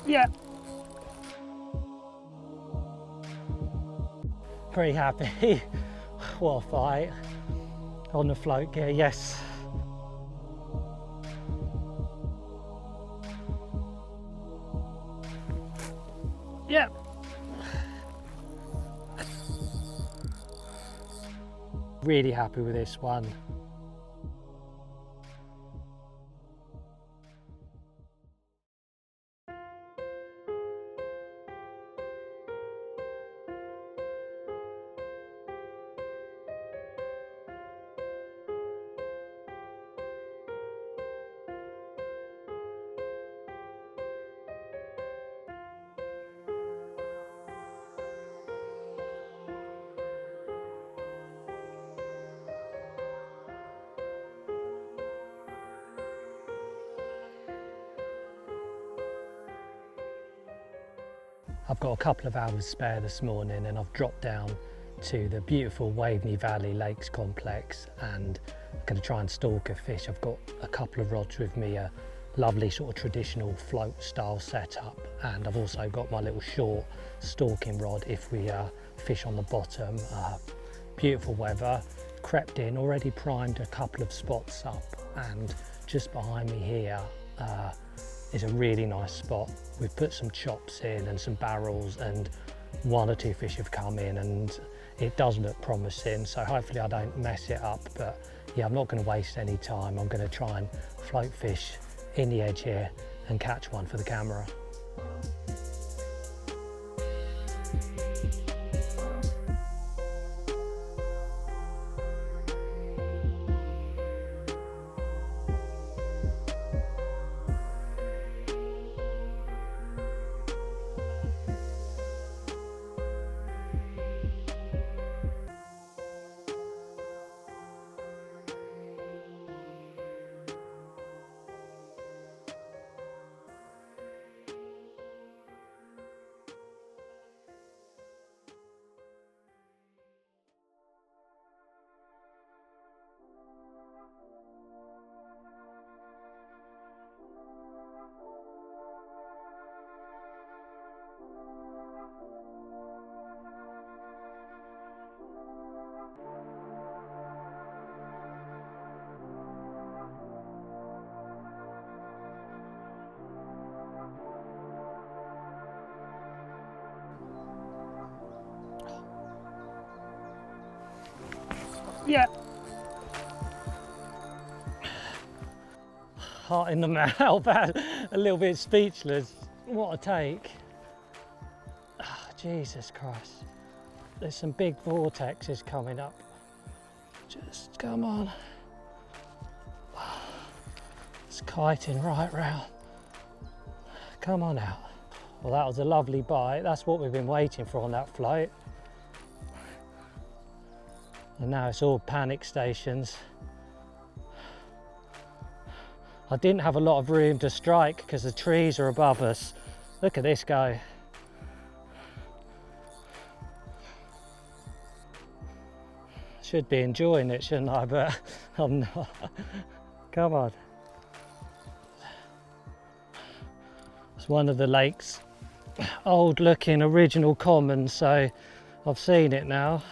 Yeah. Pretty happy. What a fight. On the float gear, yes. Yeah. Really happy with this one. I've got a couple of hours spare this morning and I've dropped down to the beautiful Waveney Valley Lakes complex and I'm going to try and stalk a fish. I've got a couple of rods with me, a lovely sort of traditional float style setup, and I've also got my little short stalking rod if we fish on the bottom. Beautiful weather, crept in, already primed a couple of spots up, and just behind me here is a really nice spot. We've put some chops in and some barrels and one or two fish have come in and it does look promising, so hopefully I don't mess it up. But yeah, I'm not going to waste any time. I'm going to try and float fish in the edge here and catch one for the camera. Yeah. Heart in the mouth, a little bit speechless. What a take. Oh, Jesus Christ. There's some big vortexes coming up. Just come on. It's kiting right round. Come on out. Well, that was a lovely bite. That's what we've been waiting for on that float. And now it's all panic stations. I didn't have a lot of room to strike because the trees are above us. Look at this guy. Should be enjoying it, shouldn't I? But I'm not. Come on. It's one of the lake's old looking original commons, so I've seen it now.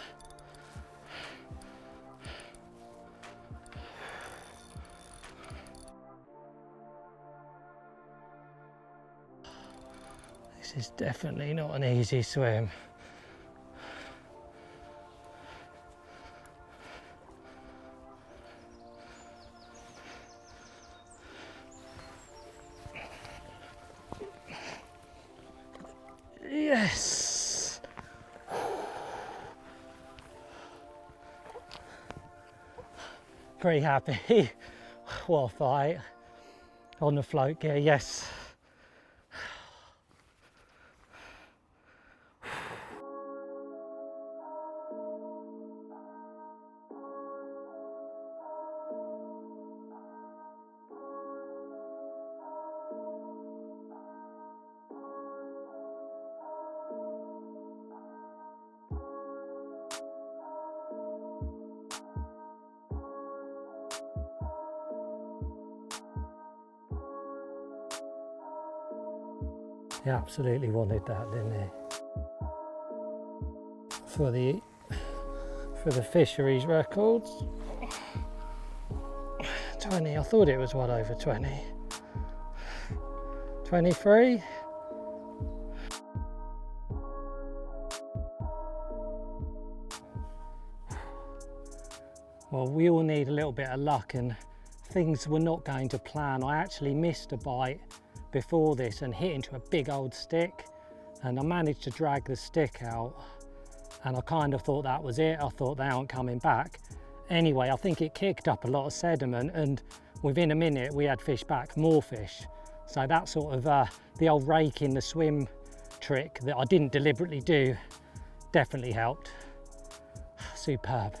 This is definitely not an easy swim. Yes! Pretty happy. What a fight. On the float gear, yes. He absolutely wanted that, didn't he? For the fisheries records, 20, I thought it was well over 20. 23. Well, we all need a little bit of luck, and things were not going to plan. I actually missed a bite before this and hit into a big old stick, and I managed to drag the stick out, and I kind of thought that was it. I thought they aren't coming back. Anyway, I think it kicked up a lot of sediment, and within a minute we had fish back, more fish. So that sort of the old rake in the swim trick that I didn't deliberately do definitely helped. Superb.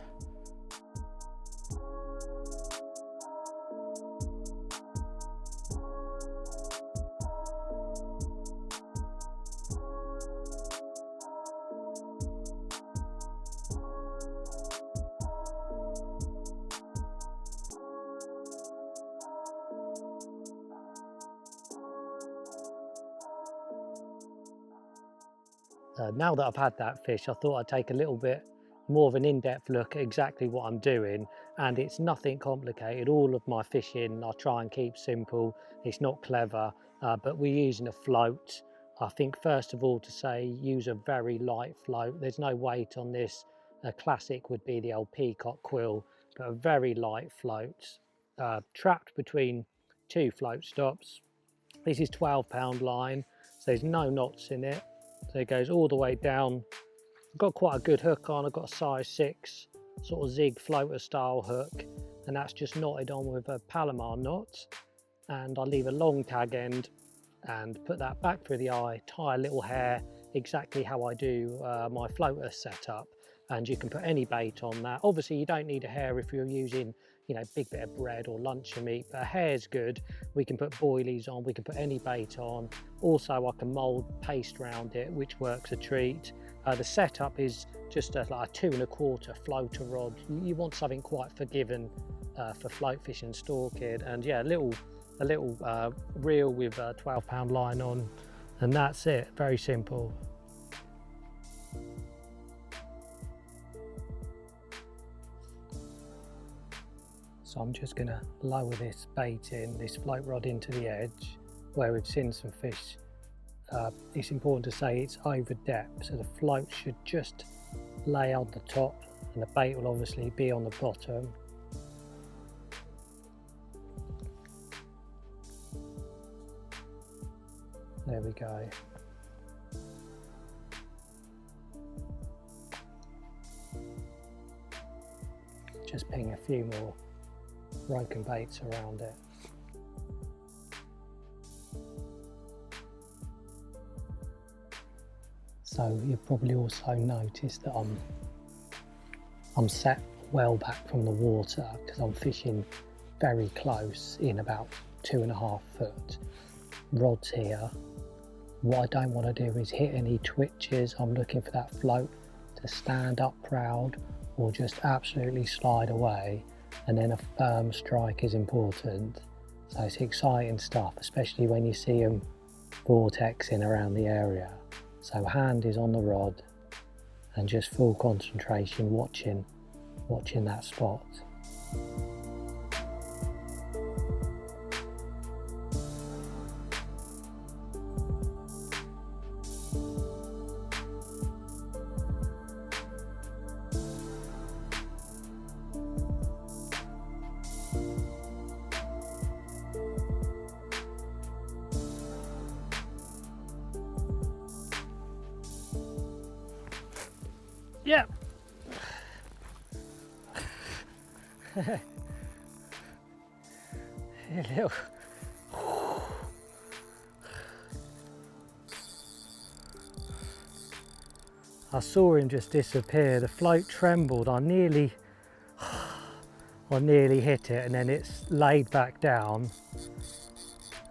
Now that I've had that fish, I thought I'd take a little bit more of an in-depth look at exactly what I'm doing, and it's nothing complicated. All of my fishing I try and keep simple. It's not clever, but we're using a float. I think first of all to say use a very light float. There's no weight on this. A classic would be the old peacock quill, but a very light float, trapped between two float stops. This is 12-pound line, so there's no knots in it. So it goes all the way down. I've got quite a good hook on. I've got a size 6 sort of zig floater style hook, and that's just knotted on with a Palomar knot. And I leave a long tag end and put that back through the eye, tie a little hair, exactly how I do my floater setup. And you can put any bait on that. Obviously you don't need a hair if you're using, you know, big bit of bread or luncheon meat, but a hair's good. We can put boilies on, we can put any bait on. Also I can mould paste around it, which works a treat. The setup is just like a 2 1/4 floater rod. You want something quite forgiving for float fishing and stalking. And yeah, a little reel with a 12-pound line on, and that's it. Very simple. So I'm just going to lower this bait in, this float rod into the edge where we've seen some fish. It's important to say it's over depth, so the float should just lay on the top and the bait will obviously be on the bottom. There we go. Just ping a few more broken baits around it. So you've probably also noticed that I'm set well back from the water because I'm fishing very close in, about 2.5 foot. Rods here. What I don't want to do is hit any twitches. I'm looking for that float to stand up proud or just absolutely slide away, and then a firm strike is important. So it's exciting stuff, especially when you see them vortexing around the area. So hand is on the rod and just full concentration watching that spot. Yeah. Little. I saw him just disappear. The float trembled. I nearly hit it, and then it's laid back down,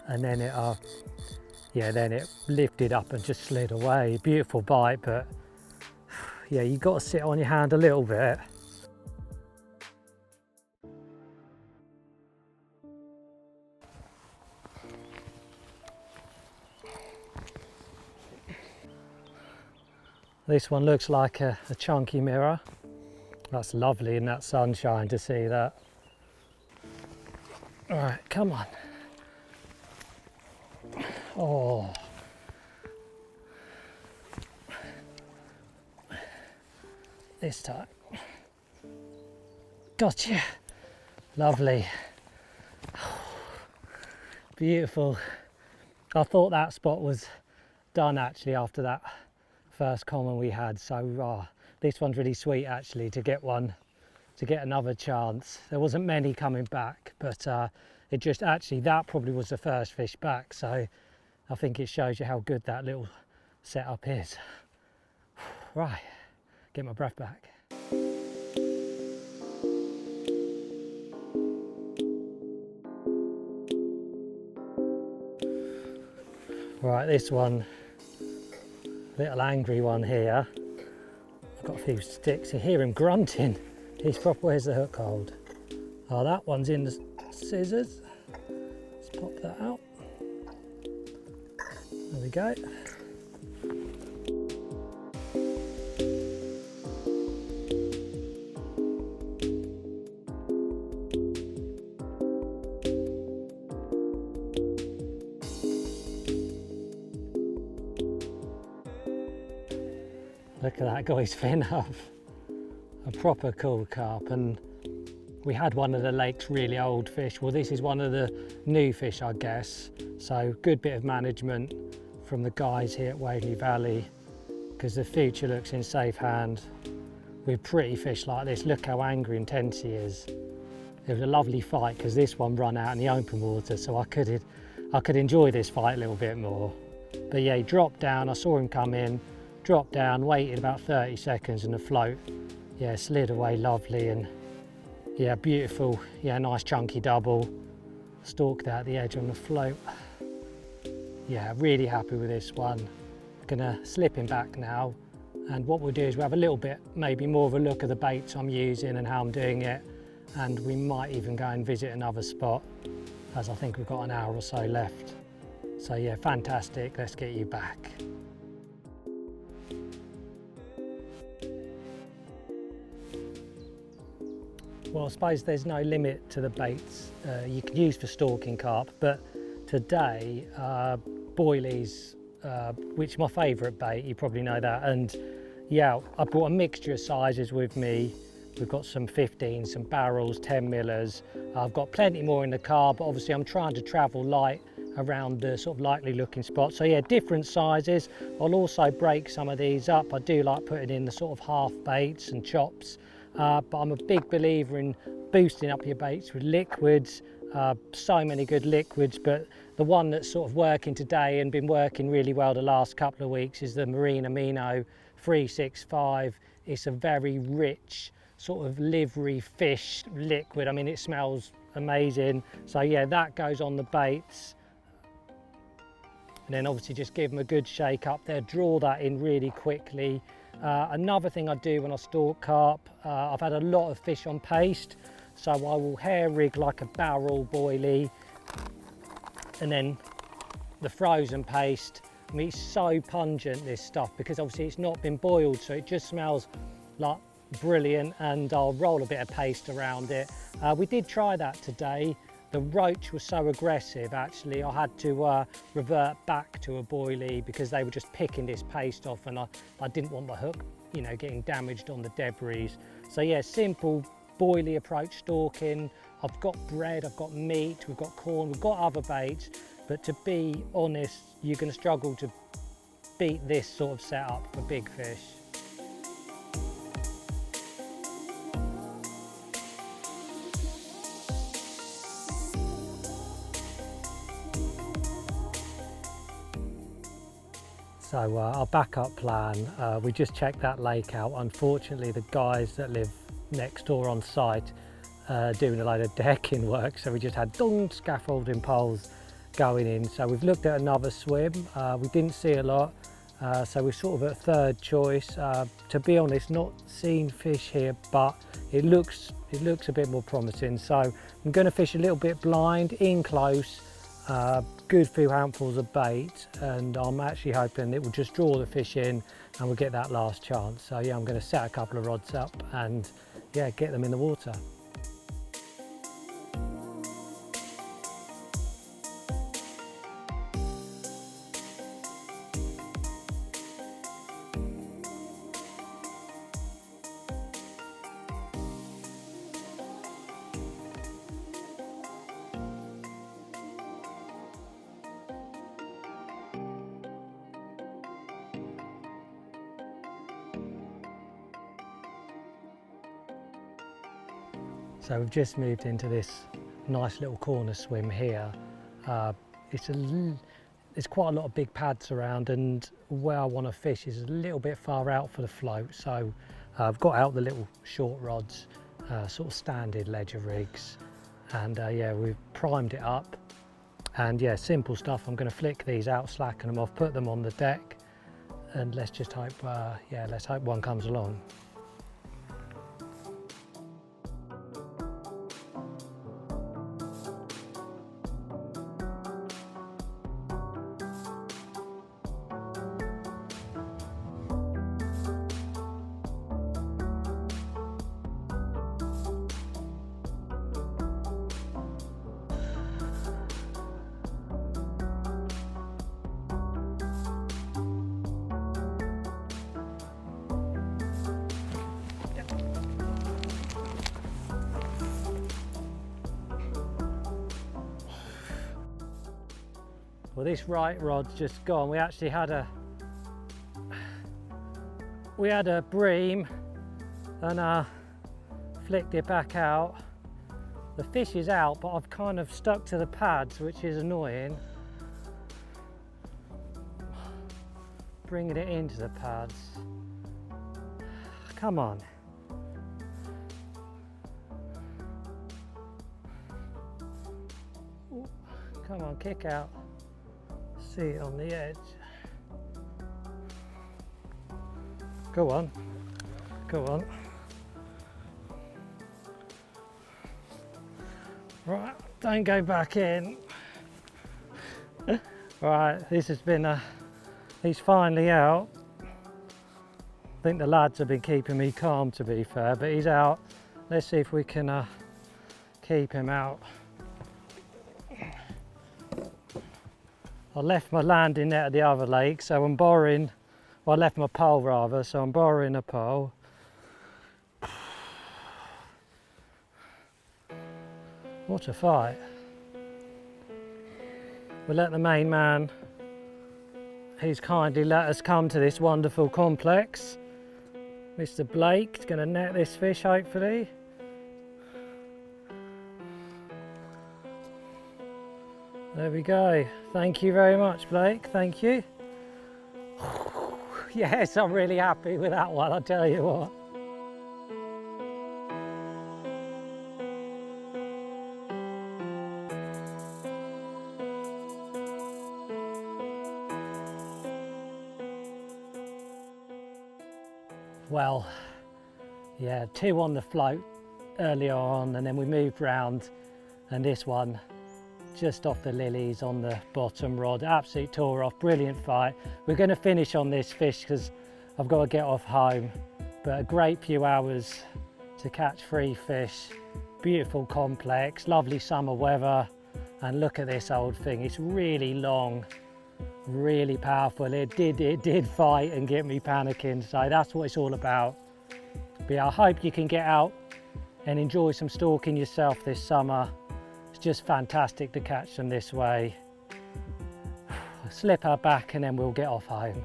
and then it lifted up and just slid away. Beautiful bite, but yeah, you got to sit on your hand a little bit. This one looks like a chunky mirror. That's lovely in that sunshine to see that. All right, come on. Oh. This time. Gotcha. Lovely. Beautiful. I thought that spot was done actually after that first common we had, so this one's really sweet actually to get another chance. There wasn't many coming back, but it just actually, that probably was the first fish back, so I think it shows you how good that little setup is. Right, get my breath back. Right, this one, little angry one here. I've got a few sticks. You hear him grunting. He's proper, where's the hook hold? Oh, that one's in the scissors. Let's pop that out. There we go. Look at that guy's fin up. A proper cool carp, and we had one of the lake's really old fish. Well, this is one of the new fish, I guess. So good bit of management from the guys here at Waveney Valley, because the future looks in safe hand with pretty fish like this. Look how angry and tense he is. It was a lovely fight because this one ran out in the open water, so I could enjoy this fight a little bit more. But yeah, he dropped down. I saw him come in, dropped down, waited about 30 seconds, and the float, yeah, slid away lovely. And yeah, beautiful, yeah, nice chunky double. Stalked out the edge on the float. Yeah, really happy with this one. Gonna slip him back now, and what we'll do is we'll have a little bit, maybe more of a look at the baits I'm using and how I'm doing it, and we might even go and visit another spot, as I think we've got an hour or so left. So yeah, fantastic, let's get you back. Well, I suppose there's no limit to the baits you can use for stalking carp, but today, boilies, which is my favourite bait, you probably know that, and yeah, I brought a mixture of sizes with me. We've got some 15s, some barrels, 10 millers. I've got plenty more in the car, but obviously I'm trying to travel light around the sort of likely looking spots. So yeah, different sizes. I'll also break some of these up. I do like putting in the sort of half baits and chops. But I'm a big believer in boosting up your baits with liquids. So many good liquids, but the one that's sort of working today and been working really well the last couple of weeks is the Marine Amino 365. It's a very rich sort of livery fish liquid. I mean, it smells amazing. So yeah, that goes on the baits. And then obviously just give them a good shake up there, draw that in really quickly. Another thing I do when I stalk carp, I've had a lot of fish on paste, so I will hair rig like a barrel boilie, and then the frozen paste. I mean, it's so pungent, this stuff, because obviously it's not been boiled, so it just smells like brilliant, and I'll roll a bit of paste around it. We did try that today. The roach was so aggressive, actually, I had to revert back to a boilie because they were just picking this paste off, and I didn't want my hook, you know, getting damaged on the debris. So yeah, simple boilie approach stalking. I've got bread, I've got meat, we've got corn, we've got other baits, but to be honest, you're going to struggle to beat this sort of setup for big fish. So our backup plan, we just checked that lake out. Unfortunately, the guys that live next door on site doing a load of decking work, so we just had scaffolding poles going in. So we've looked at another swim. We didn't see a lot, so we're sort of at third choice. To be honest, not seen fish here, but it looks a bit more promising. So I'm going to fish a little bit blind, in close. Good few handfuls of bait, and I'm actually hoping it will just draw the fish in and we'll get that last chance. So yeah, I'm going to set a couple of rods up and yeah, get them in the water. So we've just moved into this nice little corner swim here. There's quite a lot of big pads around, and where I want to fish is a little bit far out for the float. So I've got out the little short rods, sort of standard ledger rigs, and yeah, we've primed it up. And yeah, simple stuff. I'm going to flick these out, slacken them off, put them on the deck, and let's just hope, yeah, let's hope one comes along. Well, this right rod's just gone. We actually had a bream and flicked it back out. The fish is out, but I've kind of stuck to the pads, which is annoying. Bringing it into the pads. Come on. Come on, kick out. See it on the edge. Go on, go on. Right, don't go back in. Right, this has been he's finally out. I think the lads have been keeping me calm, to be fair, but he's out. Let's see if we can keep him out. I left my landing net at the other lake, so I'm borrowing, well, I left my pole rather, so I'm borrowing a pole. What a fight. We'll let the main man, he's kindly let us come to this wonderful complex. Mr. Blake is going to net this fish, hopefully. There we go. Thank you very much, Blake. Thank you. Yes, I'm really happy with that one, I'll tell you what. Well, yeah, 2 on the float earlier on, and then we moved round, and this one just off the lilies on the bottom rod, absolute tore off, brilliant fight. We're going to finish on this fish because I've got to get off home, but a great few hours to catch 3 fish, beautiful complex, lovely summer weather, and look at this old thing. It's really long, really powerful. It did fight and get me panicking, so that's what it's all about. But yeah, I hope you can get out and enjoy some stalking yourself this summer. It's just fantastic to catch them this way. Slip her back and then we'll get off home.